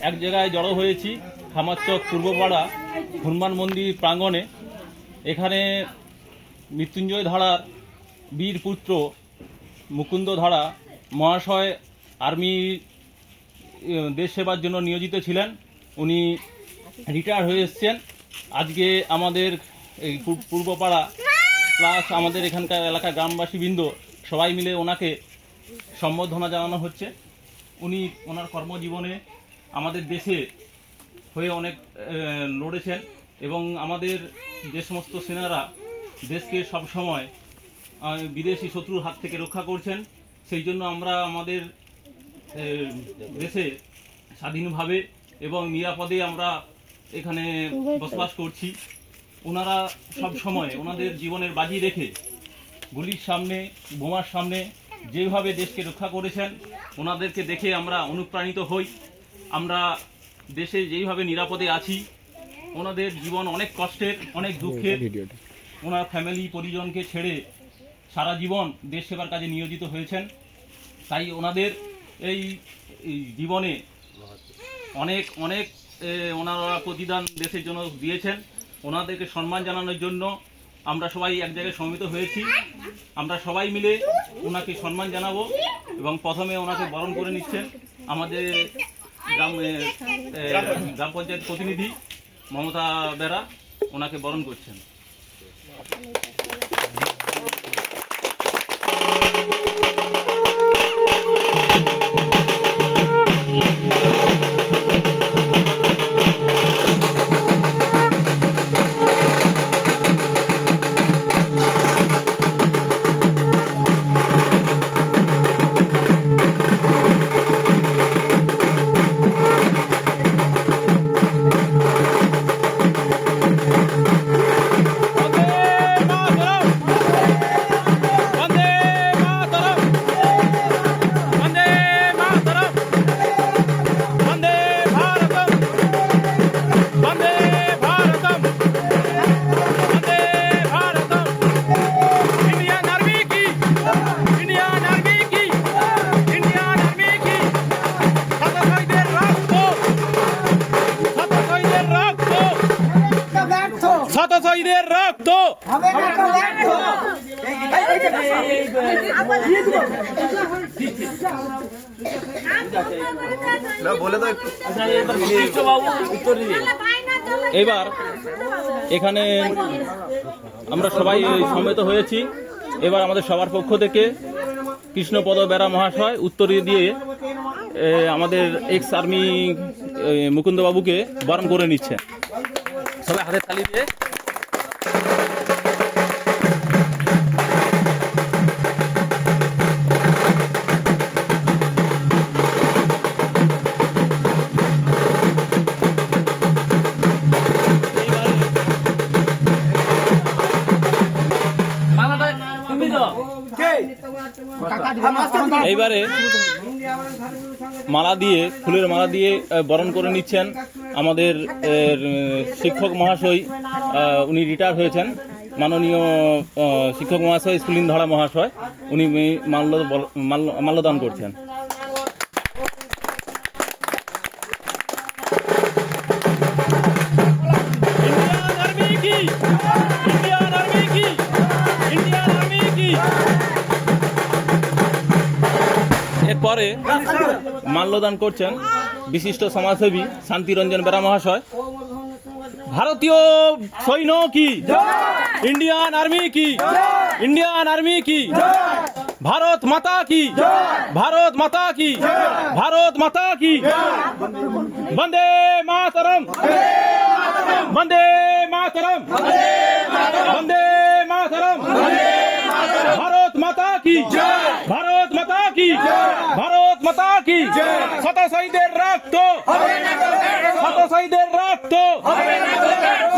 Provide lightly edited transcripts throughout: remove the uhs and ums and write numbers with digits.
এক জায়গায় জড়ো হয়েছি খামারচক পূর্বপাড়া হনুমান মন্দির প্রাঙ্গণে। এখানে মৃত্যুঞ্জয় ধারার বীর পুত্র মুকুন্দ ধারা মহাশয় আর্মি দেশ সেবার জন্য নিয়োজিত ছিলেন। উনি রিটায়ার হয়ে এসছেন। আজকে আমাদের এই পূর্বপাড়া প্লাস আমাদের এখানকার এলাকার গ্রামবাসীবৃন্দ সবাই মিলে ওনাকে সম্বর্ধনা জানানো হচ্ছে। উনি ওনার কর্মজীবনে আমাদের দেশে হয়ে অনেক লড়েছেন এবং আমাদের যে সমস্ত সেনারা দেশকে সবসময় বিদেশি শত্রুর হাত থেকে রক্ষা করছেন, সেই জন্য আমরা আমাদের দেশে স্বাধীনভাবে এবং নিরাপদে আমরা এখানে বসবাস করছি। ওনারা সব সময় ওনাদের জীবনের বাজি রেখে গুলির সামনে বোমার সামনে যেভাবে দেশকে রক্ষা করেছেন, ওনাদেরকে দেখে আমরা অনুপ্রাণিত হই। আমরা দেশে যেইভাবে নিরাপদে আছি, ওনাদের জীবন অনেক কষ্টের, অনেক দুঃখের। ওনার ফ্যামিলি পরিজনকে ছেড়ে সারা জীবন দেশ সেবার কাজে নিয়োজিত হয়েছেন। তাই ওনাদের এই জীবনে অনেক অনেক ওনারা প্রতিদান দেশের জন্য দিয়েছেন। ওনাদেরকে সম্মান জানানোর জন্য আমরা সবাই এক জায়গায় সমবেত হয়েছি। আমরা সবাই মিলে ওনাকে সম্মান জানাবো এবং প্রথমে ওনাকে বরণ করে নিচ্ছেন আমাদের গ্রাম পঞ্চায়েত প্রতিনিধি মমতা বেরা। ওনাকে বরণ করছেন। শহীদের রক্ত এবার এখানে আমরা সবাই সমবেত হয়েছি। এবার আমাদের সবার পক্ষ থেকে কৃষ্ণপদ বেরা মহাশয় উত্তর দিয়ে আমাদের এক্স আর্মি মুকুন্দবাবুকে বরণ করে নিচ্ছে। সবাই হাতের তালি দিয়ে এইবারে মালা দিয়ে ফুলের মালা দিয়ে বরণ করে নিচ্ছেন আমাদের শিক্ষক মহাশয়। উনি রিটায়ার হয়েছেন, মাননীয় শিক্ষক মহাশয় স্কুলিন ধারা মহাশয়। উনি মাল্যদান করছেন। এরপরে মাল্যদান করছেন বিশিষ্ট সমাজসেবী শান্তিরঞ্জন বেরা মহাশয়। ভারতীয় সৈন্য কি, ইন্ডিয়ান আর্মি কি, ইন্ডিয়ান আর্মি কি, ভারত মাতা কি, ভারত মাতা কি, ভারত মাতা কি, বন্দে মাতরম, বন্দে মাতরম, বন্দে মাতরম, ভারত মাতা কি, ভারত মাতা কি, ভারত মাতা কি। শত শহীদের রক্ত, শত শহীদের রক্ত,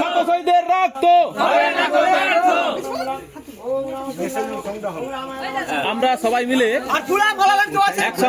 শত শহীদের রক্ত। আমরা সবাই মিলে একসঙ্গে